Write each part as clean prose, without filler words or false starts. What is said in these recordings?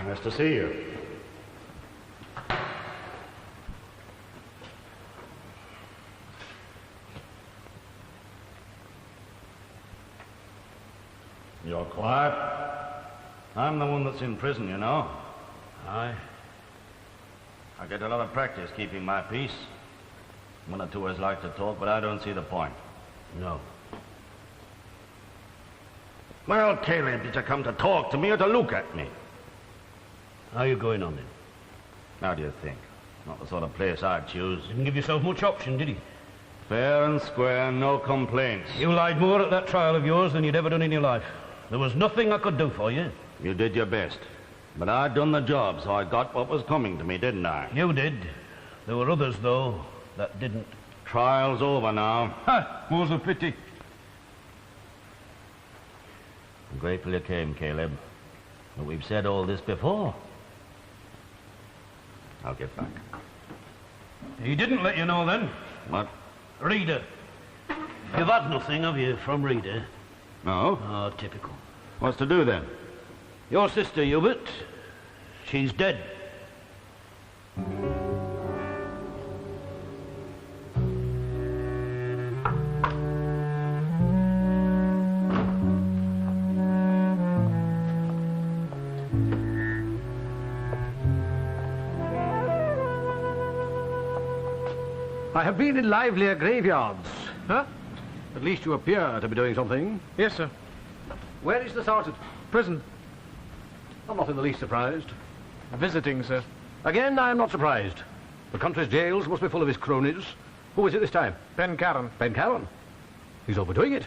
Nice to see you. You're Clive? I'm the one that's in prison, you know. I get a lot of practice keeping my peace. One or two of us like to talk, but I don't see the point. No. Well, Caleb, did you come to talk to me or to look at me? How are you going on then? How do you think? Not the sort of place I'd choose. Didn't give yourself much option, did he? Fair and square, no complaints. You lied more at that trial of yours than you'd ever done in your life. There was nothing I could do for you. You did your best. But I'd done the job, so I got what was coming to me, didn't I? You did. There were others, though, that didn't. Trial's over now. Ha! More's a pity. I'm grateful you came, Caleb. But we've said all this before. I'll get back. He didn't let you know then? What? Reader. You've had nothing, have you, from Reader? No. Oh, typical. What's to do then? Your sister, Hubert, she's dead. I have been in livelier graveyards. Huh? At least you appear to be doing something. Yes, sir. Where is the sergeant? Prison. I'm not in the least surprised. Visiting, sir. Again, I am not surprised. The country's jails must be full of his cronies. Who is it this time? Pencarron. Pencarron. He's overdoing it.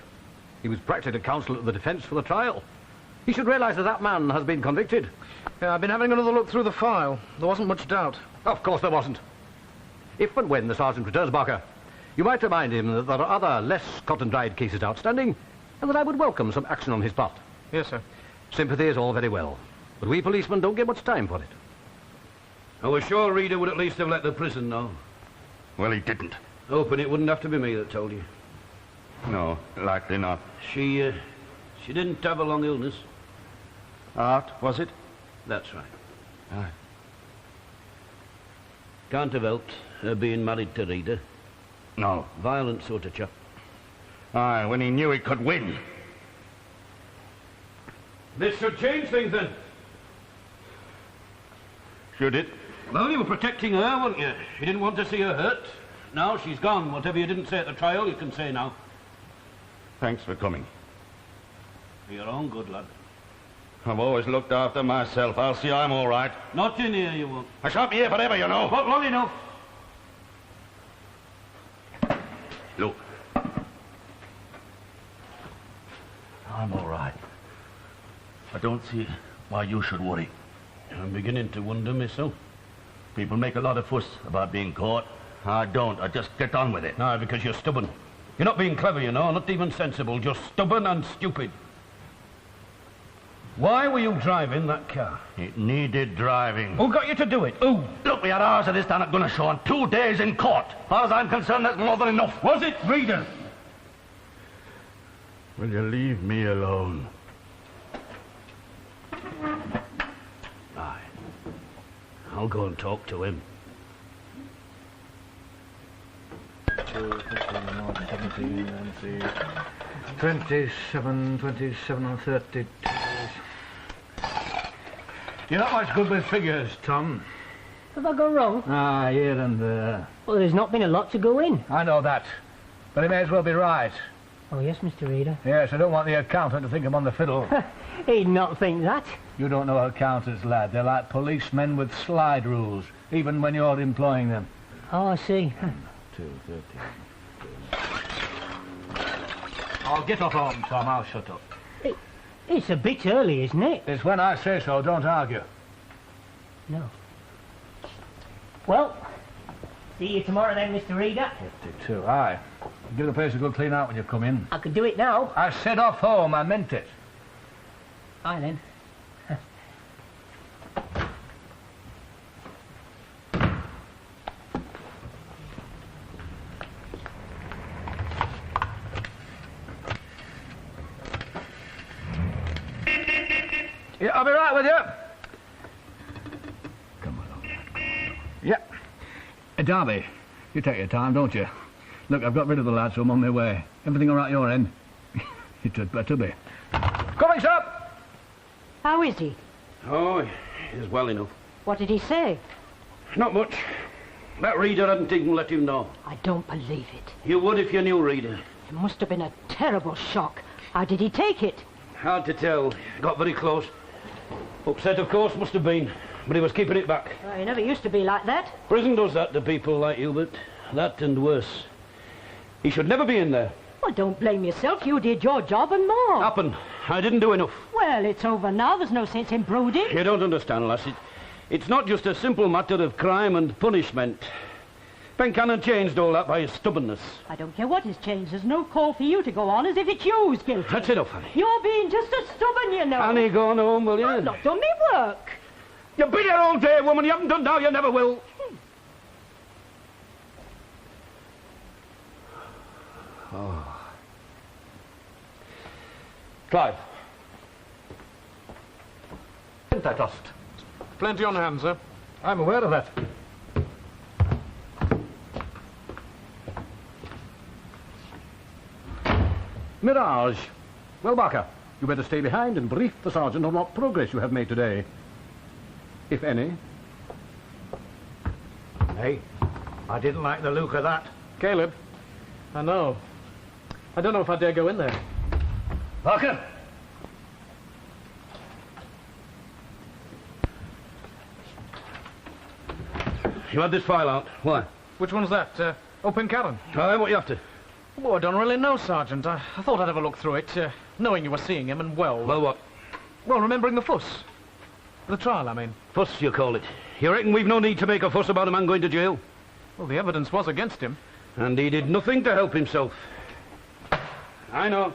He was practically counsel of the defence for the trial. He should realise that that man has been convicted. Yeah, I've been having another look through the file. There wasn't much doubt. Of course there wasn't. If and when the sergeant returns, Barker, you might remind him that there are other, less cut-and-dried cases outstanding, and that I would welcome some action on his part. Yes, sir. Sympathy is all very well, but we policemen don't get much time for it. I was sure Reader would at least have let the prison know. Well, he didn't. Hoping it wouldn't have to be me that told you. No, likely not. She didn't have a long illness. Art, was it? That's right. Aye. Can't have helped her being married to Reader. No. Violent sort of chap. Aye, when he knew he could win. This should change things then. Should it? Well, you were protecting her, weren't you? You didn't want to see her hurt. Now she's gone. Whatever you didn't say at the trial, you can say now. Thanks for coming. For your own good, lad. I've always looked after myself. I'll see I'm all right. Not in here, you won't. I shan't be here forever, you know. But long enough. Look. I'm all right. I don't see why you should worry. I'm beginning to wonder myself. People make a lot of fuss about being caught. I don't. I just get on with it. No, because you're stubborn. You're not being clever, you know, not even sensible. Just stubborn and stupid. Why were you driving that car? It needed driving. Who got you to do it? Who? Look, we had hours of this down at Gunnershaw and 2 days in court. As far as I'm concerned, that's more than enough. Was it Reader? Will you leave me alone? Aye. I'll go and talk to him. 2, 15, 17, and 27, 27 and 32. You're not much good with figures, Tom. Have I gone wrong? Ah, here and there. Well, there's not been a lot to go in. I know that, but he may as well be right. Oh, yes, Mr. Reader. Yes, I don't want the accountant to think I'm on the fiddle. He'd not think that. You don't know accountants, lad. They're like policemen with slide rules, even when you're employing them. Oh, I see. 2, 13. I'll get off home, Tom. I'll shut up. It's a bit early, isn't it? It's when I say so. Don't argue. No. Well, see you tomorrow then, Mr. Reader. 52, aye. Give the place a good clean out when you come in. I could do it now. I said off home. I meant it. Aye, then. Yeah, I'll be right with you. Darby, you take your time, don't you? Look, I've got rid of the lad, so I'm on my way. Everything all right your end? It had better be. Coming, Supt! How is he? Oh, he's well enough. What did he say? Not much. That Reader hadn't even let him know. I don't believe it. You would if you knew Reader. It must have been a terrible shock. How did he take it? Hard to tell. Got very close. Upset, of course, must have been. But he was keeping it back. He never used to be like that. Prison does that to people like Hubert. That and worse. He should never be in there. Well, don't blame yourself. You did your job and more. Happened. I didn't do enough. Well, it's over now. There's no sense in brooding. You don't understand, lass. It's not just a simple matter of crime and punishment. Pencarron changed all that by his stubbornness. I don't care what has changed. There's no call for you to go on as if it's you who's guilty. That's enough, Annie. You're being just as stubborn, you know. Annie, go on home, will you? I've not done me work. You've been here all day, woman. You haven't done now. You never will. Oh. Clive. Isn't I trust? Plenty on hand, sir. I'm aware of that. Mirage. Well, Barker, you better stay behind and brief the sergeant on what progress you have made today. If any. Hey, I didn't like the look of that. Caleb. I know. I don't know if I dare go in there. Barker! You had this file out. Why? Which one's that? Oh, Pencarron. What you after? Oh, I don't really know, Sergeant. I thought I'd have a look through it, knowing you were seeing him, and well, What? remembering the fuss. The trial, I mean. Fuss, you call it. You reckon we've no need to make a fuss about a man going to jail? Well, the evidence was against him. And he did nothing to help himself. I know.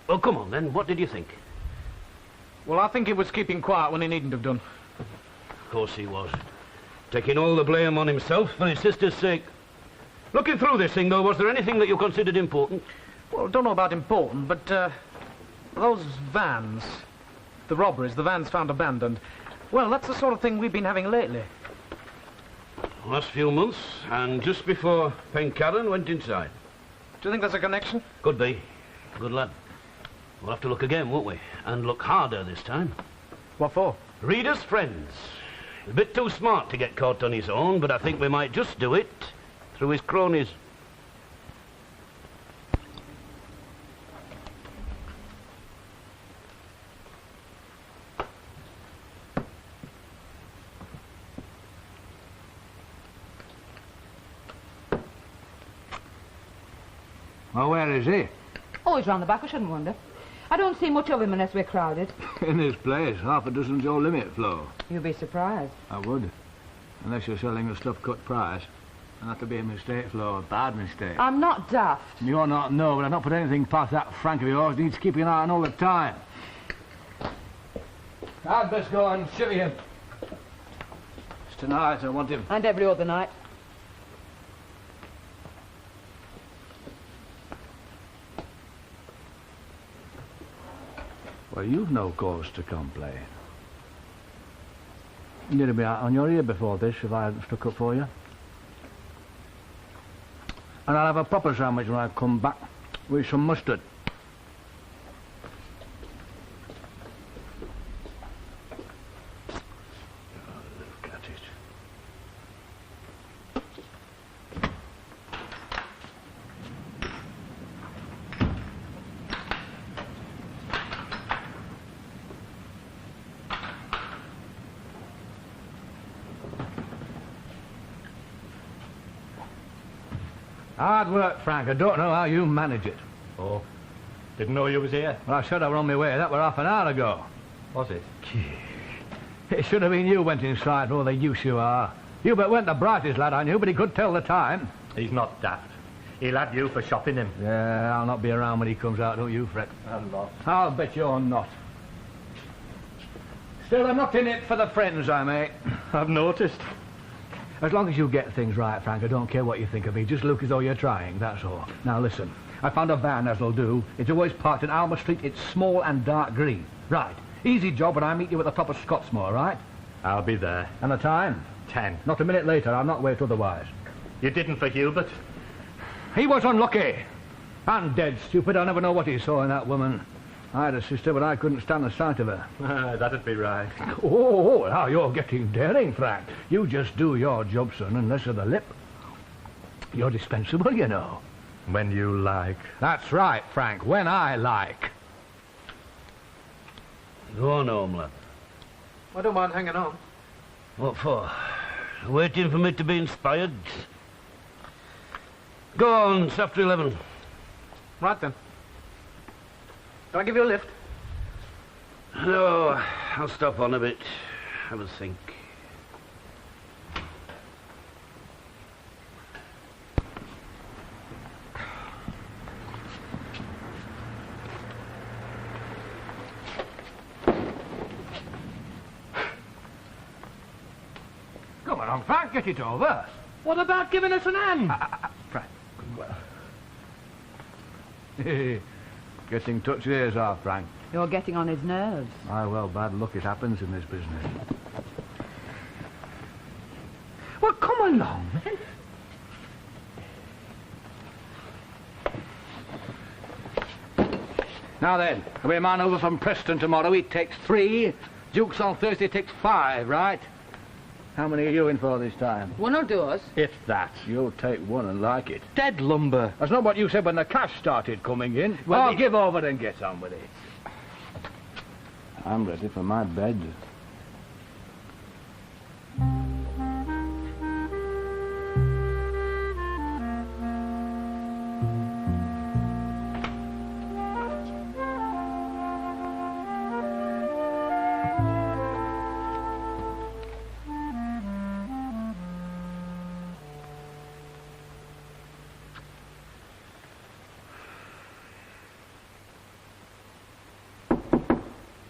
Well, come on, then. What did you think? Well, I think he was keeping quiet when he needn't have done. Of course he was. Taking all the blame on himself for his sister's sake. Looking through this thing, though, was there anything that you considered important? Well, don't know about important, but, those vans, the robberies, the vans found abandoned, well, that's the sort of thing we've been having lately. Last few months, and just before Pencarron went inside. Do you think there's a connection? Could be. Good lad. We'll have to look again, won't we? And look harder this time. What for? Reader's friends. He's a bit too smart to get caught on his own, but I think we might just do it through his cronies. Well, where is he? Always round the back, I shouldn't wonder. I don't see much of him unless we're crowded. In this place, half a dozen's your limit, Flo. You'll be surprised. I would. Unless you're selling a stuff-cut price. And that could be a mistake, Flo, a bad mistake. I'm not daft. You're not, no, but I've not put anything past that Frank of yours. Needs keeping an eye on all the time. I'd best go and chivvy him. It's tonight, I want him. And every other night. Well, you've no cause to complain. You'd have been out on your ear before this if I hadn't stuck up for you. And I'll have a proper sandwich when I come back with some mustard. Look at it. Hard work, Frank. I don't know how you manage it. Oh, didn't know you was here. Well, I said I were on my way. That were half an hour ago. Was it? It should have been you went inside for all the use you are. Hubert weren't the brightest lad I knew, but he could tell the time. He's not daft. He'll have you for shopping him. Yeah, I'll not be around when he comes out, don't you fret. I'm not. I'll bet you're not. Still, I'm not in it for the friends I make. I've noticed. As long as you get things right, Frank, I don't care what you think of me. Just look as though you're trying, that's all. Now, listen. I found a van as'll do. It's always parked in Alma Street. It's small and dark green. Right. Easy job when I meet you at the top of Scotsmoor, right? I'll be there. And the time? 10. Not a minute later. I'm not wait otherwise. You didn't for Hubert? He was unlucky. And dead stupid. I never know what he saw in that woman. I had a sister, but I couldn't stand the sight of her. That'd be right. Oh, now you're getting daring, Frank. You just do your job, son, and less of the lip. You're dispensable, you know. When you like. That's right, Frank. When I like. Go on home, lad. I don't mind hanging on. What for? Waiting for me to be inspired? Go on, it's after 11. Right then. Can I give you a lift? No, I'll stop on a bit. Have a think. Come on, Frank, get it over. What about giving us an hand? Frank, well. Getting touch ears off, Frank. You're getting on his nerves. Aye, well, bad luck it happens in this business. Well, come along, then. Now then, there'll be a man over from Preston tomorrow. He takes 3. Duke's on Thursday takes 5, right? How many are you in for this time? One will do us. If that. You'll take one and like it. Dead lumber. That's not what you said when the cash started coming in. Well, give over and get on with it. I'm ready for my bed.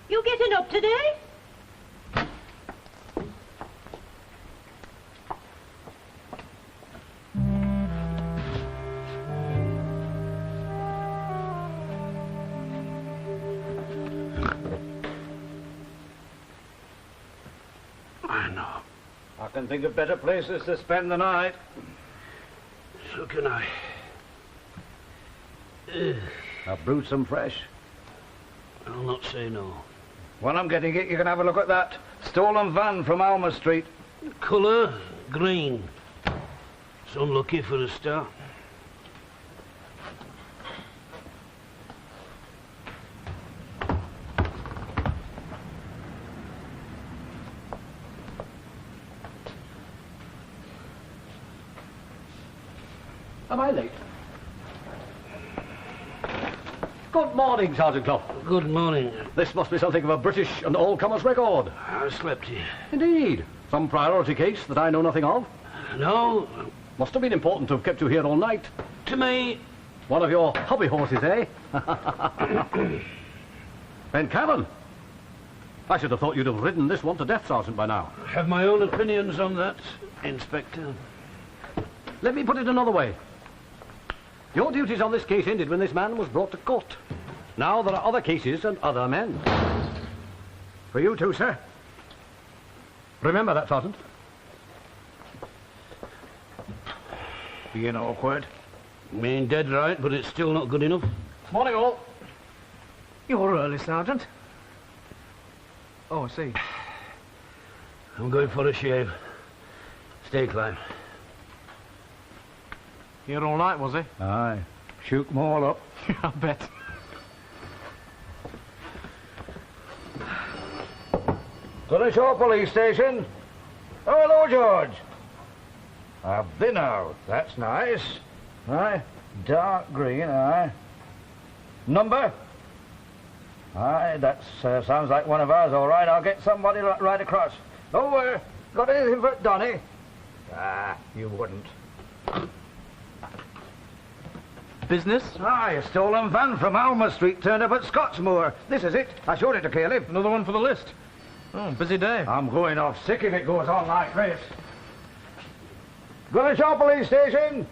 You getting up today? I know. I can think of better places to spend the night. So can I. I've brewed some fresh. I'll not say no. While I'm getting it, you can have a look at that stolen van from Alma Street. Colour, green. It's unlucky for a start. Am I late? Good morning, Sergeant Cluff. Good morning. This must be something of a British and all-comers record. I slept here. Indeed. Some priority case that I know nothing of. No, Must have been important to have kept you here all night. to me, One of your hobby horses, eh? Pencarron. I should have thought you'd have ridden this one to death, Sergeant, by now. I have my own opinions on that, Inspector. Let me put it another way. Your duties on this case ended when this man was brought to court. Now there are other cases and other men. For you too, sir. Remember that, Sergeant. Being awkward. Mean dead right, but it's still not good enough. Morning, all. You're early, Sergeant. Oh, I see. I'm going for a shave. Stay, Clive. Here all night, was he? Aye. Shook 'em all up. I bet. Shore Police Station. Oh, hello, George. A bin out. That's nice. Aye. Dark green, aye. Number? Aye, that sounds like one of ours, all right. I'll get somebody right across. Oh, got anything for Donny? Ah, you wouldn't. Business? Aye, a stolen van from Alma Street turned up at Scotsmoor. This is it. I showed it to Caleb. Another one for the list. Oh, busy day. I'm going off sick if it goes on like this. Shore Police Station?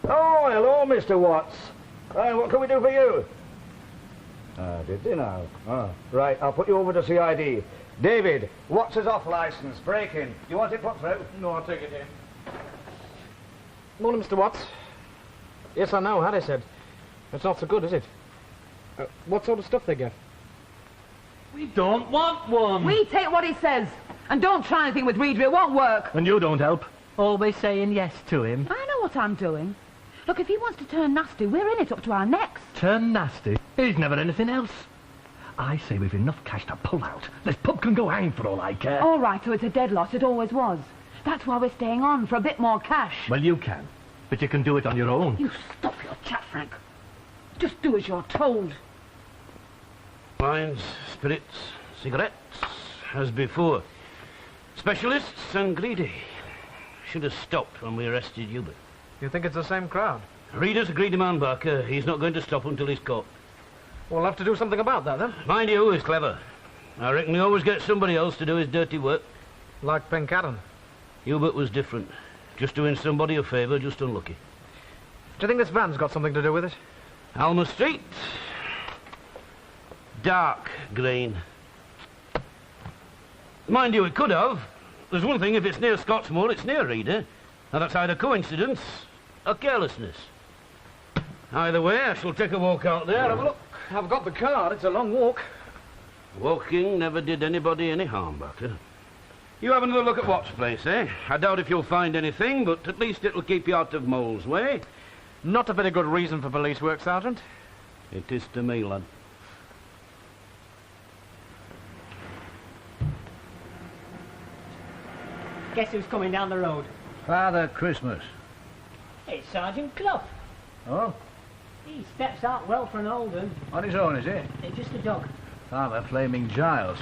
Oh, hello, Mr. Watts. What can we do for you? Did they now? Oh, right, I'll put you over to CID. David, what's his off licence? Breaking. You want it put through? No, I'll take it in. Morning, Mr. Watts. Yes, I know, Harry said. It's not so good, is it? What sort of stuff they get? We don't want one. We take what he says. And don't try anything with Reader, it won't work. And you don't help. Always saying yes to him. I know what I'm doing. Look, if he wants to turn nasty, we're in it up to our necks. Turn nasty? He's never anything else. I say we've enough cash to pull out. This pub can go hang for all I care. All right, so it's a dead loss. It always was. That's why we're staying on, for a bit more cash. Well, you can. But you can do it on your own. You stop your chat, Frank. Just do as you're told. Wines, spirits, cigarettes, as before. Specialists and greedy. Should have stopped when we arrested Hubert. You think it's the same crowd? Reader's a greedy man, Barker. He's not going to stop until he's caught. We'll have to do something about that, then. Mind you, he's clever. I reckon he always gets somebody else to do his dirty work. Like Pencarron. Hubert was different. Just doing somebody a favour, just unlucky. Do you think this van's got something to do with it? Alma Street. Dark green. Mind you, it could have. There's one thing, if it's near Scotsmoor, it's near Reader. Now that's either coincidence or carelessness. Either way, I shall take a walk out there. Have a look. I've got the car. It's a long walk. Walking never did anybody any harm, Barker. You have another look at Watt's place, eh? I doubt if you'll find anything, but at least it'll keep you out of Mole's way. Not a very good reason for police work, Sergeant. It is to me, lad. Guess who's coming down the road? Father Christmas. It's Sergeant Cluff. Oh? He steps out well for an old un. On his own, is he? It's just a dog. Father Flaming Giles.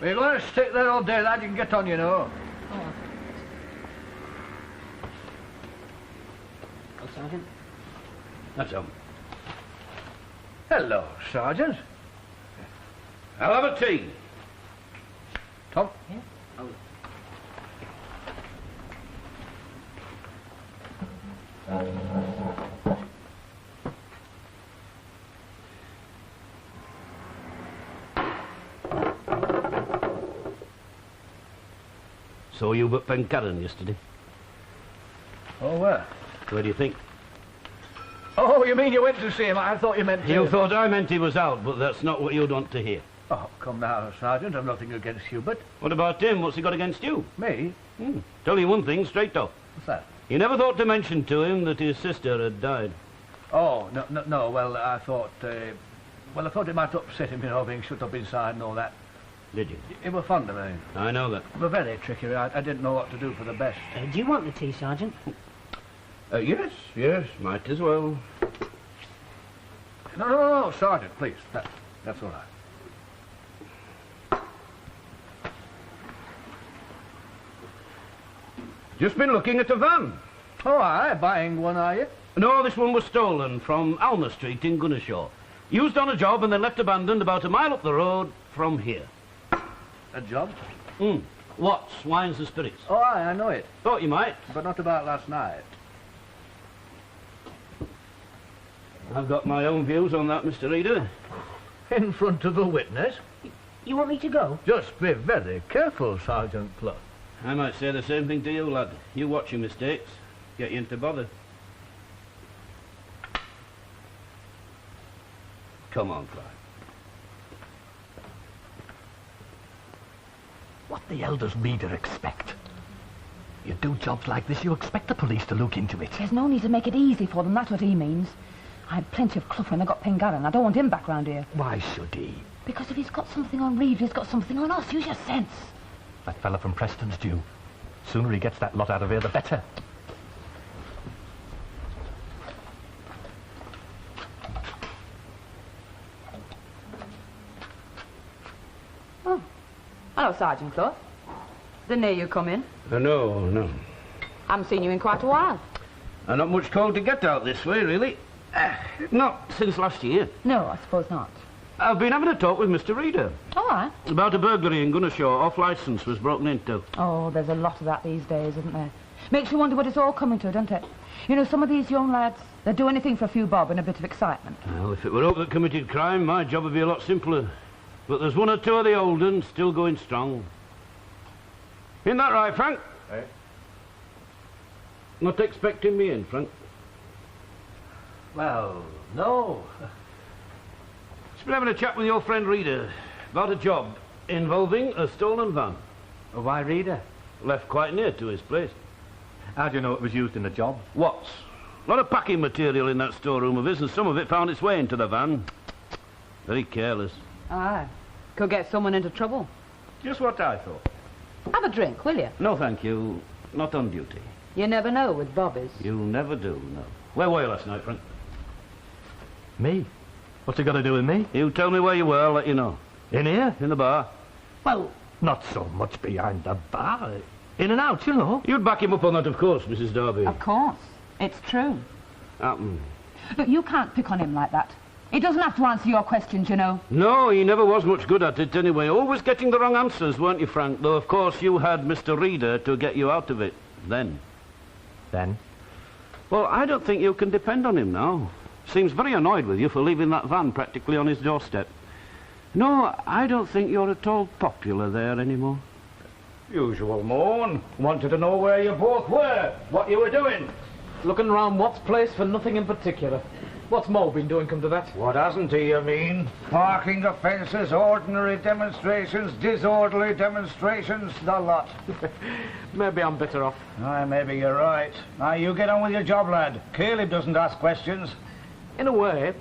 We're going to stick there all day, lad. You can get on, you know. Oh. Oh, Sergeant. That's all. Hello, Sergeant. I'll have a tea. Tom? Yeah? Saw Hubert Pencarron yesterday. Oh, where? Where do you think? Oh, you mean you went to see him? I thought you meant to... You thought I meant he was out, but that's not what you'd want to hear. Oh, come now, Sergeant. I've nothing against Hubert. What about him? What's he got against you? Me? Tell you one thing, straight off. What's that? You never thought to mention to him that his sister had died. Oh, no. Well, I thought... I thought it might upset him, you know, being shut up inside and all that. Did you? He was fond of me. I know that. They were very tricky. I didn't know what to do for the best. Do you want the tea, Sergeant? Yes, might as well. No, Sergeant, please. That's all right. Just been looking at a van. Oh, aye, buying one, are you? No, this one was stolen from Alma Street in Gunnershaw. Used on a job and then left abandoned about a mile up the road from here. A job? Watts, Wines and Spirits. Oh, aye, I know it. Thought you might. But not about last night. I've got my own views on that, Mr. Reader. In front of a witness? You want me to go? Just be very careful, Sergeant Cluff. I might say the same thing to you, lad. You watch your mistakes. Get you into bother. Come on, Clive. What the hell does Reader expect? You do jobs like this, you expect the police to look into it. There's no need to make it easy for them, that's what he means. I had plenty of Cluff when I got Pencarron. I don't want him back round here. Why should he? Because if he's got something on Reeve, he's got something on us. Use your sense. That fella from Preston's due. Sooner he gets that lot out of here, the better. Oh. Hello, Sergeant Cluff. Didn't hear you come in. No. Haven't seen you in quite a while. Not much call to get out this way, really. Not since last year. No, I suppose not. I've been having a talk with Mr. Reader. All right. About a burglary in Gunnershaw, off licence was broken into. Oh, there's a lot of that these days, isn't there? Makes you wonder what it's all coming to, doesn't it? You know, some of these young lads, they'd do anything for a few bob and a bit of excitement. Well, if it were Oak that committed crime, my job would be a lot simpler. But there's one or two of the old uns still going strong. Isn't that right, Frank? Eh? Not expecting me in, Frank. Well, no. Just been having a chat with your friend Reader about a job involving a stolen van. Why, Reader? Left quite near to his place. How do you know it was used in the job? What's? A lot of packing material in that storeroom of his, and some of it found its way into the van. Very careless. Aye. Could get someone into trouble. Just what I thought. Have a drink, will you? No, thank you. Not on duty. You never know with bobbies. You never do, no. Where were you last night, Frank? Me? What's it got to do with me? You tell me where you were, I'll let you know. In here? In the bar. Well, not so much behind the bar. In and out, you know. You'd back him up on that, of course, Mrs. Darby. Of course. It's true. Happened. But you can't pick on him like that. He doesn't have to answer your questions, you know. No, he never was much good at it anyway. Always getting the wrong answers, weren't you, Frank? Though, of course, you had Mr. Reader to get you out of it. Then. Then? Well, I don't think you can depend on him now. Seems very annoyed with you for leaving that van practically on his doorstep. No, I don't think you're at all popular there anymore. Usual moan. Wanted to know where you both were, what you were doing. Looking round Watt's place for nothing in particular. What's Mo been doing, come to that? What hasn't he, you mean? Parking offences, ordinary demonstrations, disorderly demonstrations, the lot. Maybe I'm better off. Aye, maybe you're right. Now, you get on with your job, lad. Caleb doesn't ask questions. In a way,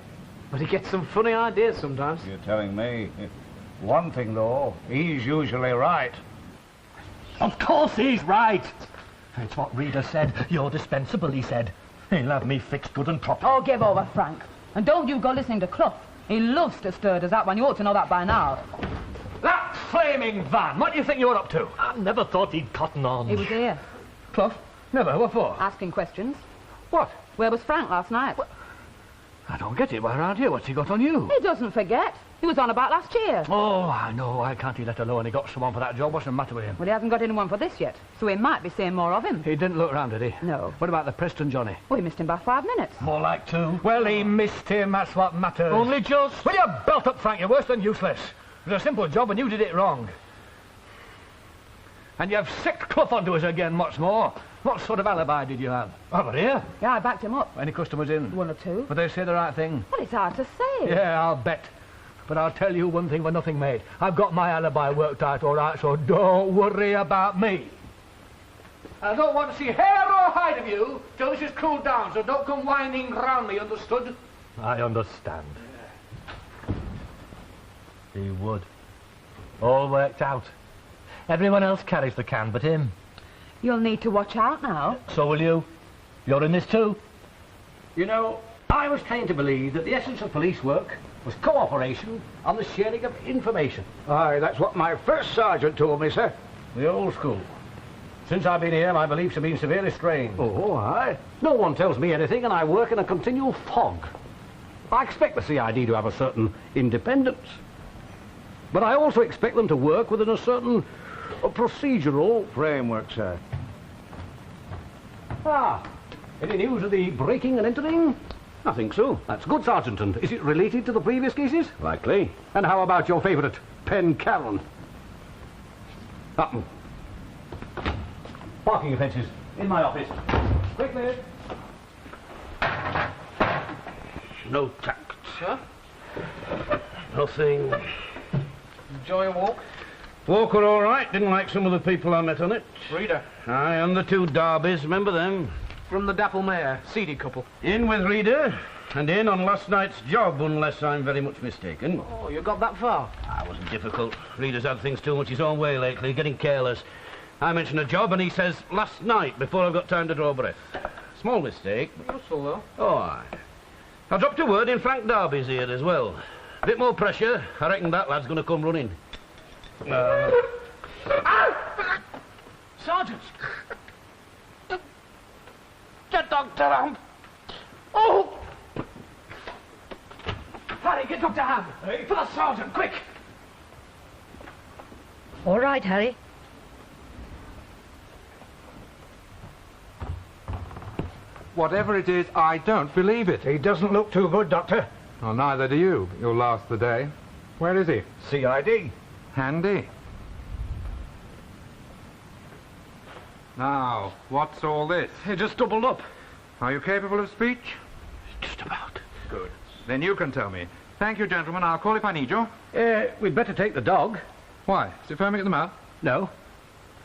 but he gets some funny ideas sometimes. You're telling me. One thing, though, he's usually right. Of course he's right. It's what Reader said. You're dispensable, he said. He'll have me fixed good and proper. Oh, give over, Frank. And don't you go listening to Cluff. He loves to stir us up, and you ought to know that by now. That flaming van! What do you think you're up to? I never thought he'd cotton on. He was here. Cluff, Never? What for? asking questions. What? Where was Frank last night? I don't get it. Why around here? What's he got on you? He doesn't forget. He was on about last year. Oh, I know. Why can't he let alone he got someone for that job? What's the matter with him? Well, he hasn't got anyone for this yet, so we might be seeing more of him. He didn't look round, did he? No. What about the Preston Johnny? We missed him by 5 minutes. More like 2. Well, he missed him. That's what matters. Only just. Will you belt up, Frank? You're worse than useless. It was a simple job and you did it wrong. And you've sicked Cluff onto us again, what's more. What sort of alibi did you have? Over here? Yeah, I backed him up. Any customers in? 1 or 2. But they say the right thing. Well, it's hard to say. Yeah, I'll bet. But I'll tell you one thing for nothing, mate. I've got my alibi worked out all right, so don't worry about me. I don't want to see hair or hide of you till this is cooled down, so don't come whining round me, understood? I understand. He would. All worked out. Everyone else carries the can but him. You'll need to watch out now. So will you. You're in this too. You know, I was trained to believe that the essence of police work was cooperation and the sharing of information. Aye, that's what my first sergeant told me, sir. The old school. Since I've been here, my beliefs have been severely strained. Oh, aye. No one tells me anything, and I work in a continual fog. I expect the CID to have a certain independence. But I also expect them to work within a certain procedural Framework, sir. Any news of the breaking and entering? I think so. That's good, Sergeant. And is it related to the previous cases? Likely. And how about your favourite, Pencarron? Parking offences. In my office. Quickly. No tact. Sir? Nothing. Enjoy a walk? Walk were all right. Didn't like some of the people I met on it. Reader. Aye, and the 2 Darbys. Remember them? From the Dapple Mare, seedy couple. In with Reader, and in on last night's job, unless I'm very much mistaken. Oh, you got that far? It wasn't difficult. Reader's had things too much his own way lately, getting careless. I mentioned a job, and he says, last night, before I've got time to draw breath. Small mistake. Useful, though. Oh, aye. I dropped a word in Frank Darby's ear as well. A bit more pressure. I reckon that lad's going to come running. Sergeant! Get Dr. Hamm! Oh! Harry, get Dr. Hamm! Hey. For the sergeant, quick! All right, Harry. Whatever it is, I don't believe it. He doesn't look too good, Doctor. Well, neither do you, but you'll last the day. Where is he? CID. Handy. Now, what's all this? He just doubled up. Are you capable of speech? Just about. Good. Then you can tell me. Thank you, gentlemen. I'll call if I need you. We'd better take the dog. Why? Is it foaming at the mouth? No.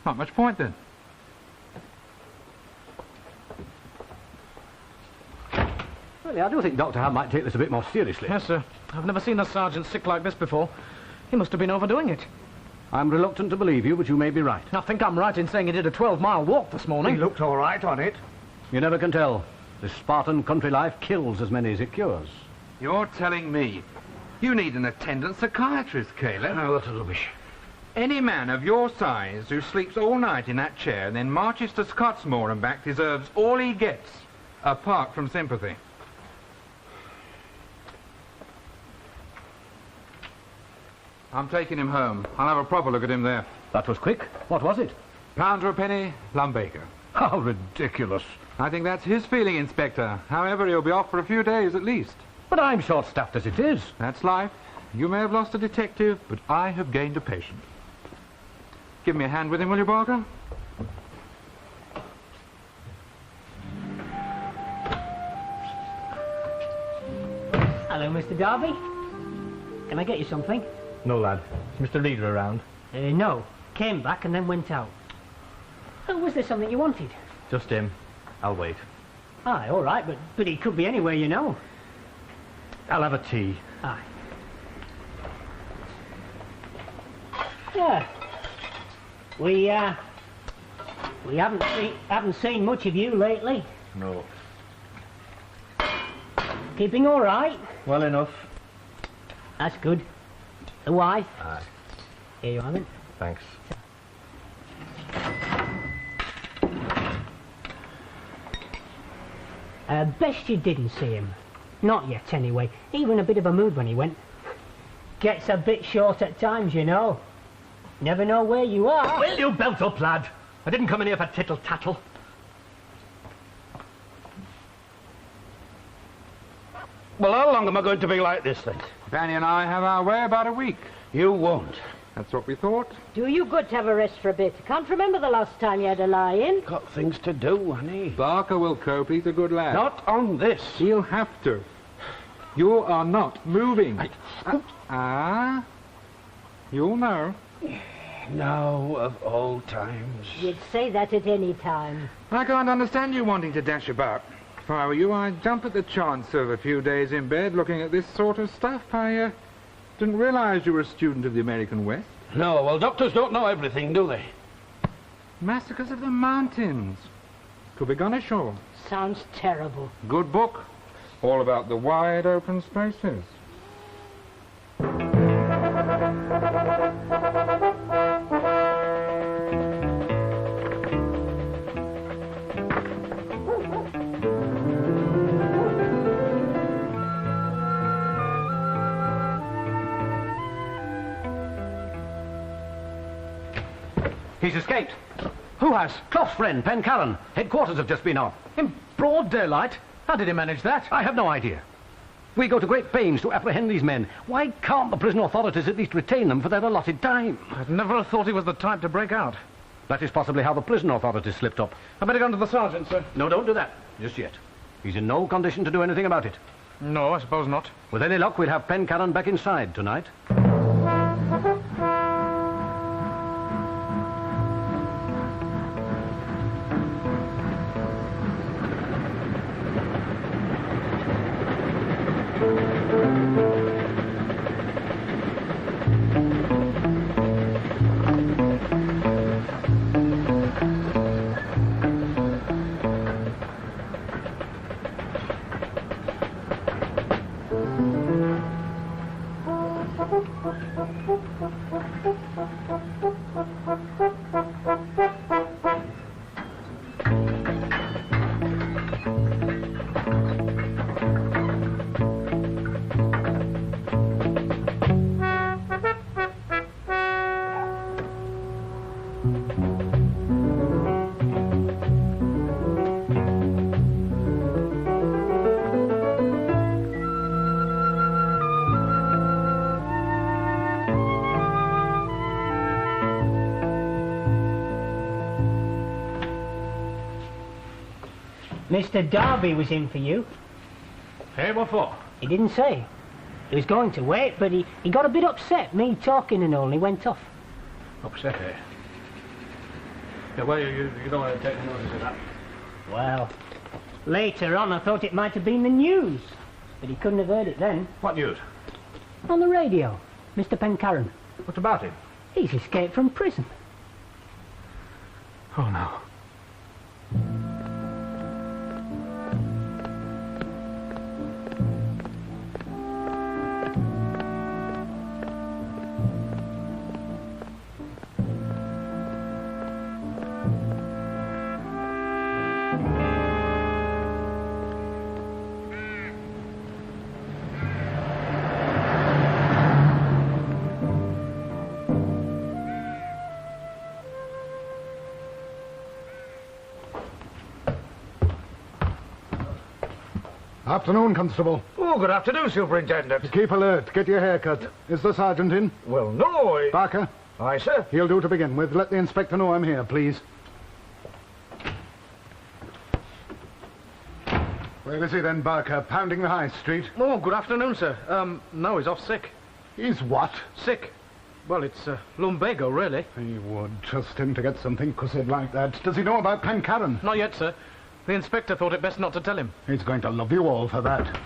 Not much point, then. Really, I do think Dr. Hamm might take this a bit more seriously. Yes, sir. I've never seen a sergeant sick like this before. He must have been overdoing it. I'm reluctant to believe you, but you may be right. I think I'm right in saying he did a 12-mile walk this morning. He looked all right on it. You never can tell. This Spartan country life kills as many as it cures. You're telling me you need an attendant psychiatrist, Caleb? Oh, that's rubbish. Any man of your size who sleeps all night in that chair and then marches to Scotsmoor and back deserves all he gets, apart from sympathy. I'm taking him home. I'll have a proper look at him there. That was quick. What was it? Pound to a penny, lumbaker. How ridiculous. I think that's his feeling, Inspector. However, he'll be off for a few days at least. But I'm short-staffed as it is. That's life. You may have lost a detective, but I have gained a patient. Give me a hand with him, will you, Barker? Hello, Mr. Darby. Can I get you something? No, lad. Is Mr. Reader around? No. Came back and then went out. Oh, was there something you wanted? Just him. I'll wait. Aye, all right, but he could be anywhere, you know. I'll have a tea. Aye. Yeah. We haven't seen much of you lately. No. Keeping all right? Well enough. That's good. The wife? Aye. Here you are, then. Thanks. Best you didn't see him. Not yet, anyway. Even a bit of a mood when he went. Gets a bit short at times, you know. Never know where you are. Will you belt up, lad? I didn't come in here for tittle-tattle. Well, how long am I going to be like this, then? Fanny and I have our way about a week. You won't. That's what we thought. Do you good to have a rest for a bit? I can't remember the last time you had a lie-in. Got things to do, honey. Barker will cope. He's a good lad. Not on this. He'll have to. You are not moving. You'll know. Now of all times. You'd say that at any time. I can't understand you wanting to dash about. If I were you, I'd jump at the chance of a few days in bed looking at this sort of stuff. I didn't realize you were a student of the American West. No, well, doctors don't know everything, do they? Massacres of the Mountains. Could be gone ashore. Sounds terrible. Good book. All about the wide open spaces. He's escaped. Who has? Cluff's friend, Pencarron. Headquarters have just been on. In broad daylight? How did he manage that? I have no idea. We go to great pains to apprehend these men. Why can't the prison authorities at least retain them for their allotted time? I'd never have thought he was the type to break out. That is possibly how the prison authorities slipped up. I better go to the sergeant, sir. No, don't do that. Just yet. He's in no condition to do anything about it. No, I suppose not. With any luck, we'll have Pencarron back inside tonight. Mr. Darby was in for you. Hey, what for? He didn't say. He was going to wait, but he got a bit upset, me talking and all, and he went off. Upset, eh? Yeah, well, you don't want to take notice of that. Well, later on I thought it might have been the news, but he couldn't have heard it then. What news? On the radio, Mr. Pencarron. What about him? He's escaped from prison. Oh, no. Afternoon, Constable. Oh, good afternoon, Superintendent. Keep alert. Get your hair cut. Is the sergeant in? Well, no, Barker? Aye, sir. He'll do to begin with. Let the inspector know I'm here, please. Where is he then, Barker? Pounding the high street? Oh, good afternoon, sir. No, he's off sick. He's what? Sick. Well, it's lumbago, really. He would trust him to get something cussed like that. Does he know about Pencarron? Not yet, sir. The inspector thought it best not to tell him. He's going to love you all for that.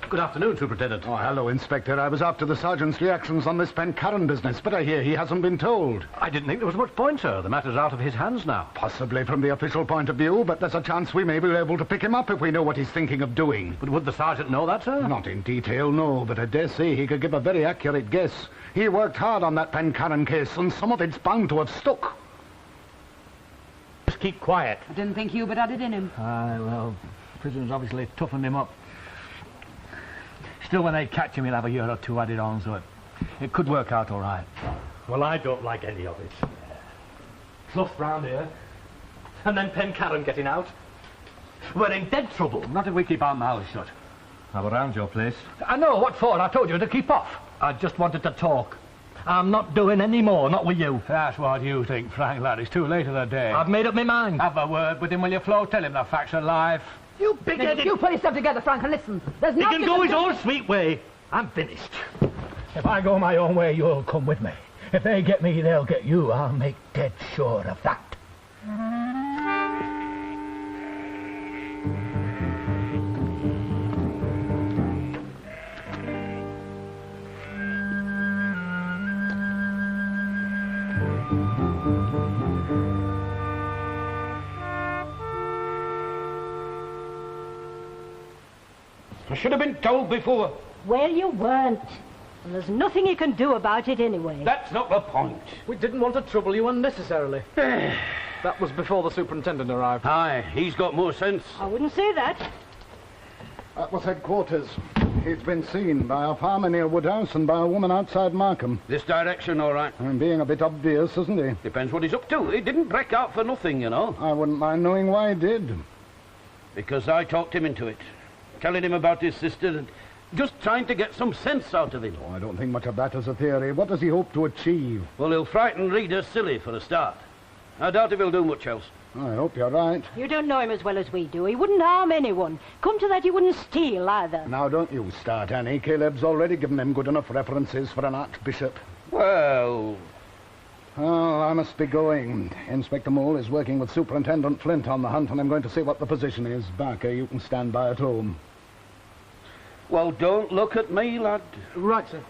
Good afternoon, Superintendent. Oh, hello, Inspector. I was after the sergeant's reactions on this Pencarron business, but I hear he hasn't been told. I didn't think there was much point, sir. The matter's out of his hands now. Possibly from the official point of view, but there's a chance we may be able to pick him up if we know what he's thinking of doing. But would the sergeant know that, sir? Not in detail, no, but I dare say he could give a very accurate guess. He worked hard on that Pencarron case, and some of it's bound to have stuck. Just keep quiet. I didn't think Hubert had it in him. Aye, well, prison's obviously toughened him up. Still, when they catch him, he'll have a year or two added on, so it could work out all right. Well, I don't like any of it. Cluff round here, and then Pencarron getting out. We're in dead trouble. Not if we keep our mouths shut. I'm around your place. I know, what for? I told you to keep off. I just wanted to talk. I'm not doing any more, not with you. That's what you think, Frank, lad. It's too late in the day. I've made up my mind. Have a word with him, will you, Flo? Tell him the facts of life. You big-headed... You put yourself together, Frank, and listen. There's He nothing... can go his own sweet way. I'm finished. If I go my own way, you'll come with me. If they get me, they'll get you. I'll make dead sure of that. I should have been told before. Well, you weren't. And there's nothing you can do about it anyway. That's not the point. We didn't want to trouble you unnecessarily. That was before the superintendent arrived. Aye, he's got more sense. I wouldn't say that. That was headquarters. He's been seen by a farmer near Woodhouse and by a woman outside Markham. This direction, all right. I'm being a bit obvious, isn't he? Depends what he's up to. He didn't break out for nothing, you know. I wouldn't mind knowing why he did. Because I talked him into it. Telling him about his sister and just trying to get some sense out of him. Oh, I don't think much of that as a theory. What does he hope to achieve? Well, he'll frighten readers silly for a start. I doubt if he'll do much else. I hope you're right. You don't know him as well as we do. He wouldn't harm anyone. Come to that, he wouldn't steal either. Now, don't you start, Annie. Caleb's already given him good enough references for an archbishop. Well... Oh, I must be going. Inspector Mole is working with Superintendent Flint on the hunt, and I'm going to see what the position is. Barker, you can stand by at home. Well, don't look at me, lad. Right, sir.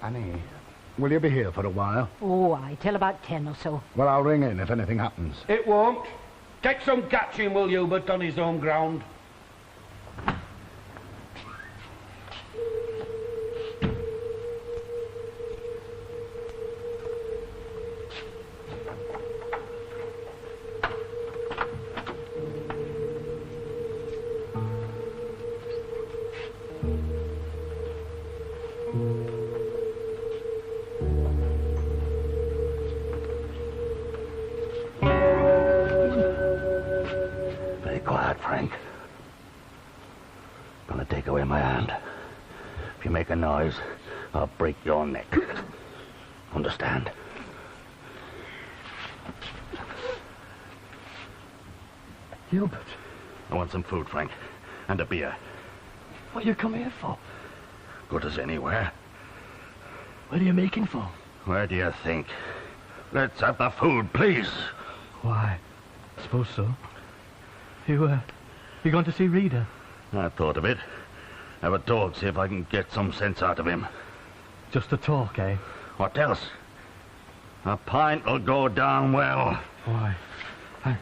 Annie, will you be here for a while? Oh, I till about 10 or so. Well, I'll ring in if anything happens. It won't. Take some catching, will you, but on his own ground. Frank. Gonna take away my hand. If you make a noise, I'll break your neck. Understand? Hubert, I want some food, Frank, and a beer. what you come here for? Good as anywhere. What are you making for? Where do you think? Let's have the food, please. Why, I suppose so. You going to see Reader? I thought of it. Have a talk, see if I can get some sense out of him. Just a talk, eh? What else? A pint will go down well. Why? Hey,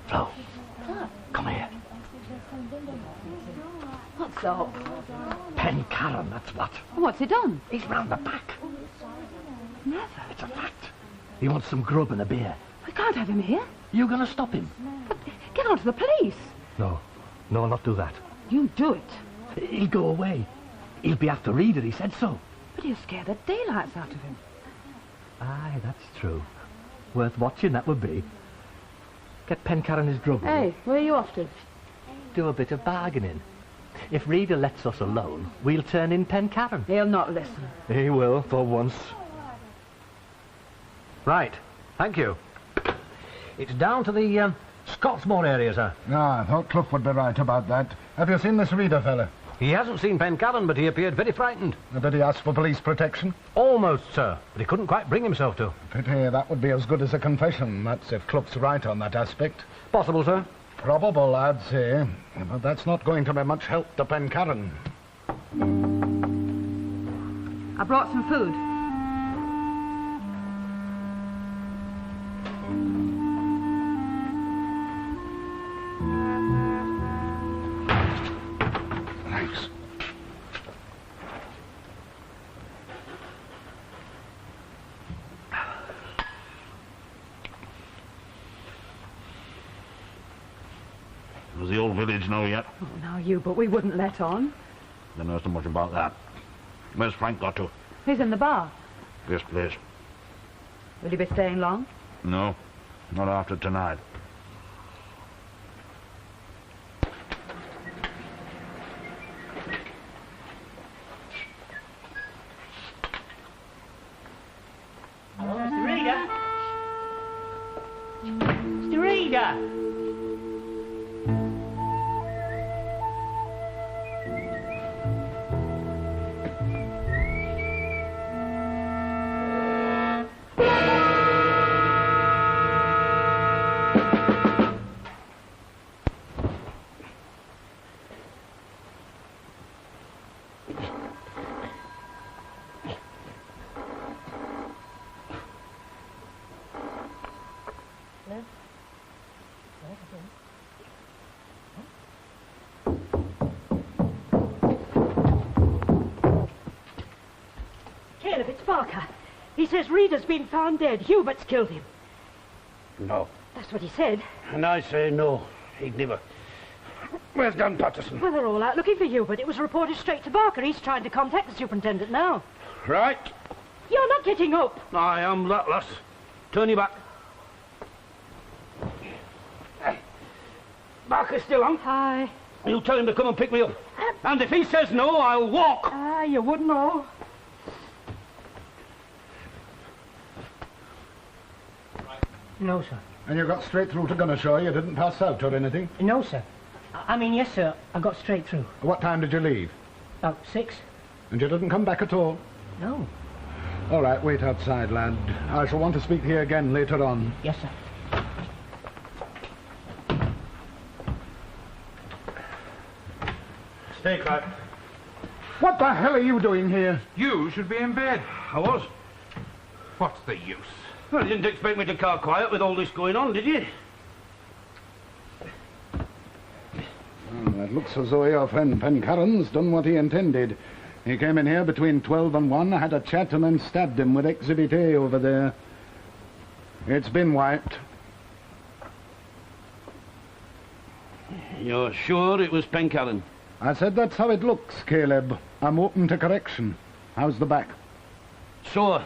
Flo. Come here. What's up? Pencarron, that's what. What's he done? He's round the back. Never. It's a fact. He wants some grub and a beer. We can't have him here. You gonna stop him? But get on to the police. No, not do that. You do it. He'll go away. He'll be after Reader, he said so. But he'll scare the daylights out of him. Aye, that's true. Worth watching, that would be. Get Pencarron his grub. Hey, where are you off to? Do a bit of bargaining. If Reader lets us alone, we'll turn in Pencarron. He'll not listen. He will, for once. Right, thank you. It's down to the Scotsmore area, sir. Ah, I thought Cluff would be right about that. Have you seen this Reader fella? He hasn't seen Pencarron, but he appeared very frightened. Did he ask for police protection? Almost, sir, but he couldn't quite bring himself to. Pity, that would be as good as a confession. That's if Cluff's right on that aspect. Possible, sir. Probable, I'd say. But that's not going to be much help to Pencarron. I brought some food. Thanks. Does the old village know yet? Oh, now you, but we wouldn't let on. Don't know so much about that. Where's Frank got to? He's in the bar. This place. Will he be staying long? No, not after tonight. Hello, Mr. Reader? Mr. Reader? Caleb, it's Barker. He says Reader's been found dead. Hubert's killed him. No. That's what he said. And I say no. He'd never. Where's Dan Patterson? Well, they're all out looking for Hubert. It was reported straight to Barker. He's trying to contact the superintendent now. Right. You're not getting up. I am that lass. Turn your back. Barker's still on. Aye. You tell him to come and pick me up. And if he says no, I'll walk. Aye, you wouldn't know. No, sir. And you got straight through to Gunnershaw? You didn't pass out or anything? No, sir. I mean, yes, sir. I got straight through. What time did you leave? About 6. And you didn't come back at all? No. All right, wait outside, lad. I shall want to speak to you again later on. Yes, sir. Stay, Clive. What the hell are you doing here? You should be in bed. I was. What's the use? Well, you didn't expect me to car quiet with all this going on, did you? Well, it looks as though your friend Pencarron's done what he intended. He came in here between 12 and 1, had a chat, and then stabbed him with Exhibit A over there. It's been wiped. You're sure it was Pencarron? I said that's how it looks, Caleb. I'm open to correction. How's the back? Sore.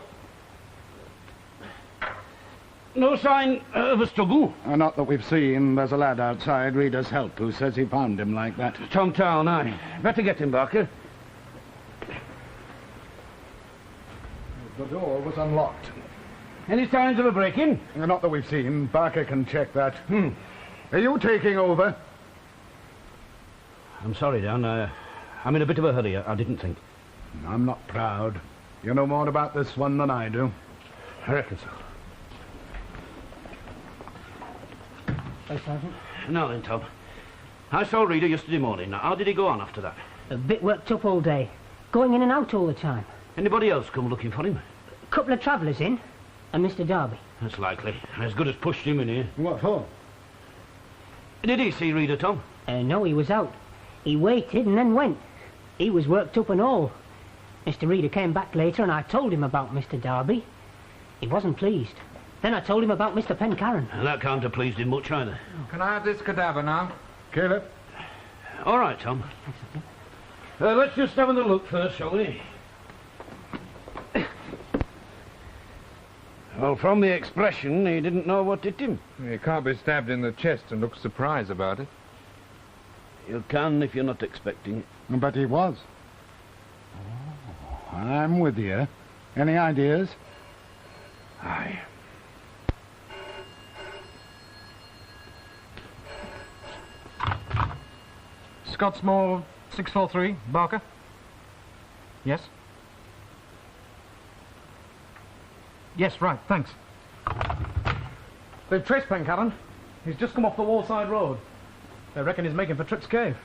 No sign of a struggle? Not that we've seen. There's a lad outside, Reader's help, who says he found him like that. Tom Town, aye. Better get him, Barker. The door was unlocked. Any signs of a break-in? Not that we've seen. Barker can check that. Are you taking over? I'm sorry, Dan. I'm in a bit of a hurry. I didn't think. I'm not proud. You know more about this one than I do. I reckon so. Hey, Sergeant. Now then, Tom. I saw Reader yesterday morning. Now, how did he go on after that? A bit worked up all day. Going in and out all the time. Anybody else come looking for him? A couple of travellers in, and Mr. Darby. That's likely. As good as pushed him in here. What for? Did he see Reader, Tom? No, he was out. He waited and then went. He was worked up and all. Mr. Reader came back later and I told him about Mr. Darby. He wasn't pleased. Then I told him about Mr. Pencarron. And that can't have pleased him much either. Can I have this cadaver now? Caleb? All right, Tom. Let's just have a look first, shall we? Well, from the expression, he didn't know what hit him. He can't be stabbed in the chest and look surprised about it. You can if you're not expecting it. But he was. Oh, I'm with you. Any ideas? Aye. Scotsmore 643, Barker? Yes? Yes, right, thanks. They've traced Pencarron. He's just come off the Wallside Road. They reckon he's making for Tripp's Cave.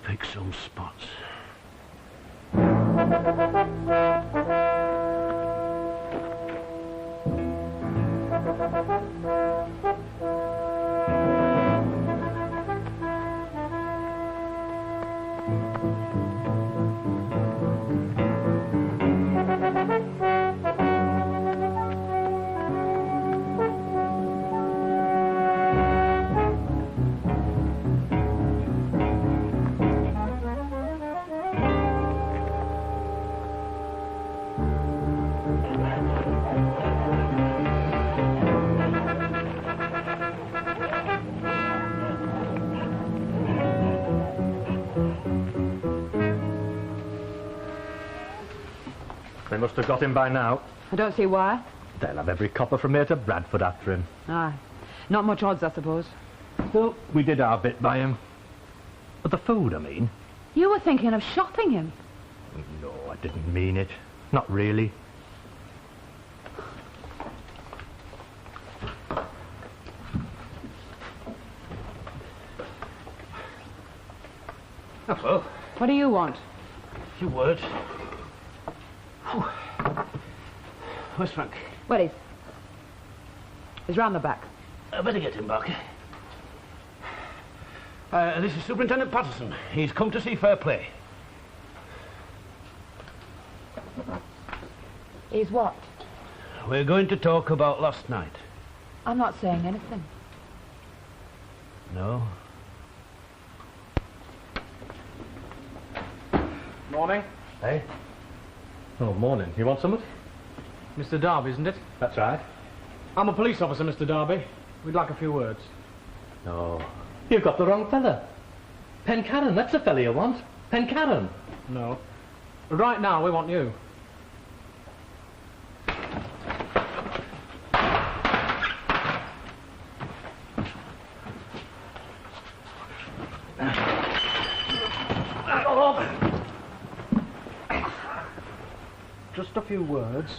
Pick some spots. They must have got him by now. I don't see why. They'll have every copper from here to Bradford after him. Aye. Not much odds, I suppose. Well, we did our bit by him. But the food, I mean. You were thinking of shopping him. No, I didn't mean it. Not really. Hello. What do you want? A few words. Oh. Where's Frank? Where is? He's round the back. I better get him back. This is Superintendent Patterson. He's come to see fair play. He's what? We're going to talk about last night. I'm not saying anything. No? Morning. Hey? Oh, morning. You want something? Mr. Darby, isn't it? That's right. I'm a police officer, Mr. Darby. We'd like a few words. No. You've got the wrong fella. Pencarron, that's the fella you want. Pencarron. No. But right now, we want you. Just a few words.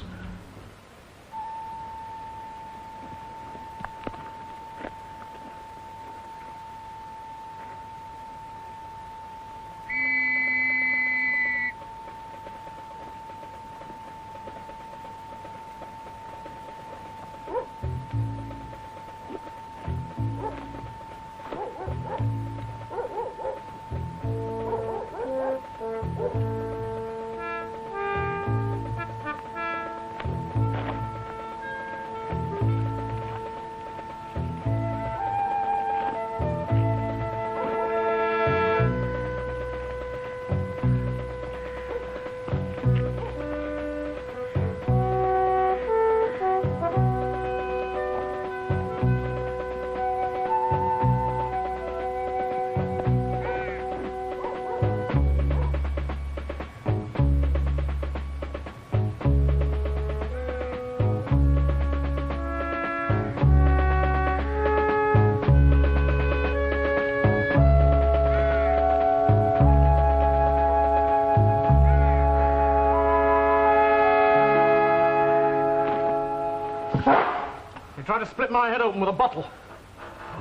Try to split my head open with a bottle.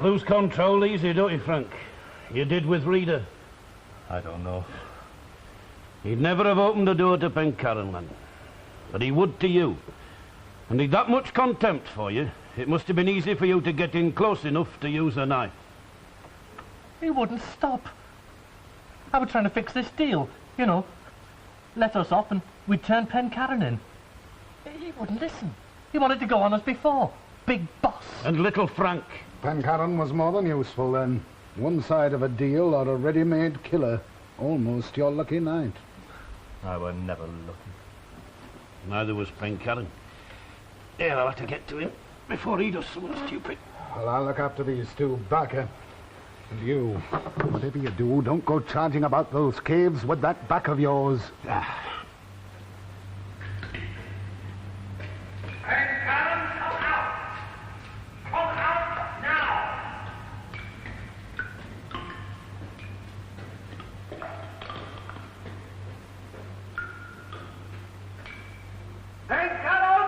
Lose control easy, don't you, Frank? You did with Reader. I don't know. He'd never have opened the door to Pencarron, man. But he would to you. And he'd that much contempt for you, it must have been easy for you to get in close enough to use a knife. He wouldn't stop. I was trying to fix this deal, you know. Let us off and we'd turn Pencarron in. He wouldn't listen. He wanted to go on as before. Big boss. And little Frank. Pencarron was more than useful then. One side of a deal or a ready-made killer. Almost your lucky night. I were never lucky. Neither was Pencarron. Yeah, I'll have to get to him before he does something stupid. Well, I'll look after these two, Barker. And you, whatever you do, don't go charging about those caves with that back of yours. Pencarron, come out! Come out now! Pencarron!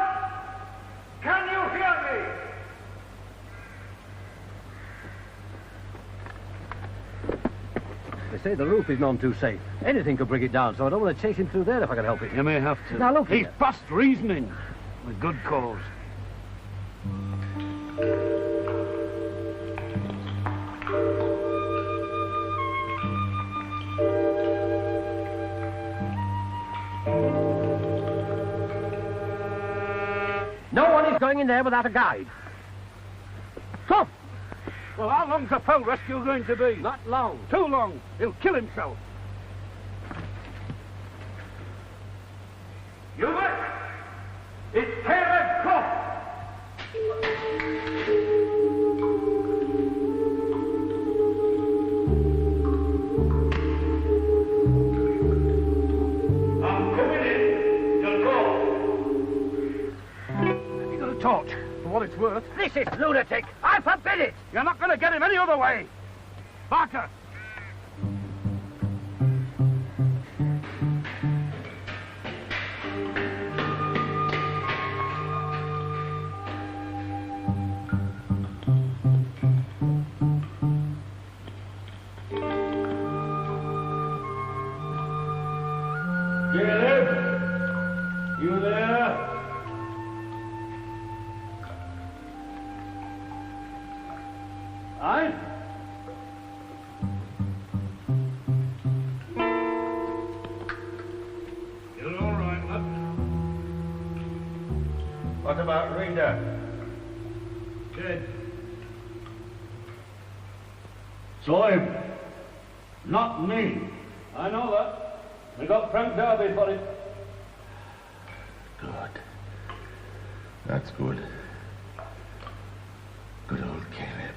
Can you hear me? They say the roof is none too safe. Anything could bring it down, so I don't want to chase him through there if I can help it. You may have to. Now, look He's here. past reasoning. With good cause. No one is going in there without a guide. Stop! Well, how long's the Pell rescue going to be? Not long. Too long. He'll kill himself. Hubert! It's Terence Croft! I'm coming in. You'll go. Have you got a torch? For what it's worth. This is lunatic. I forbid it. You're not going to get him any other way. Barker. Caleb? You there? Aye? You're all right, lad. What about Reader? Dead. Saw him. Not me. I know that. We got Frank Darby for it. Good. That's good. Good old Caleb.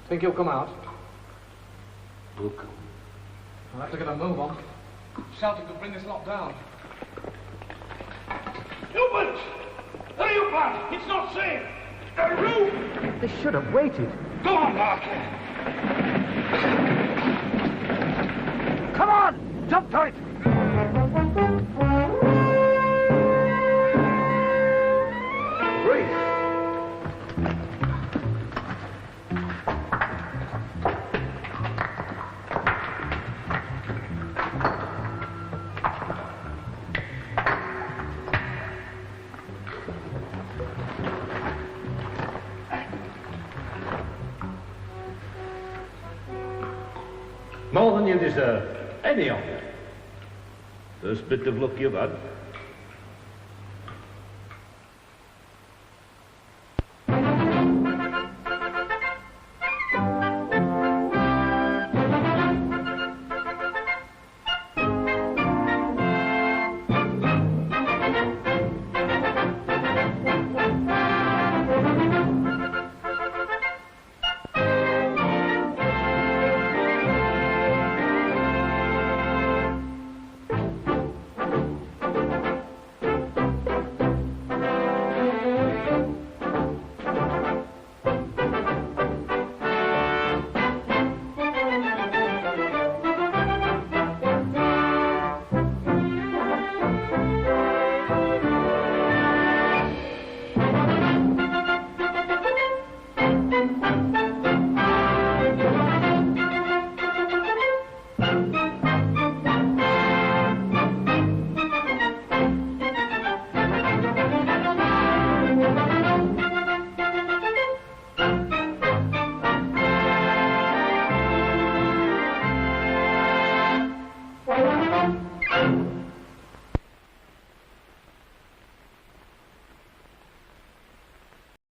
Think he'll come out? Who'll come? I'll have to get a move on. Shouting could bring this lot down. Hubert! Hurry up, lad! It's not safe! The roof! They should have waited. Go on, Barker! Come on! Jump to it! More than you deserve. Any of it. First bit of luck you've had.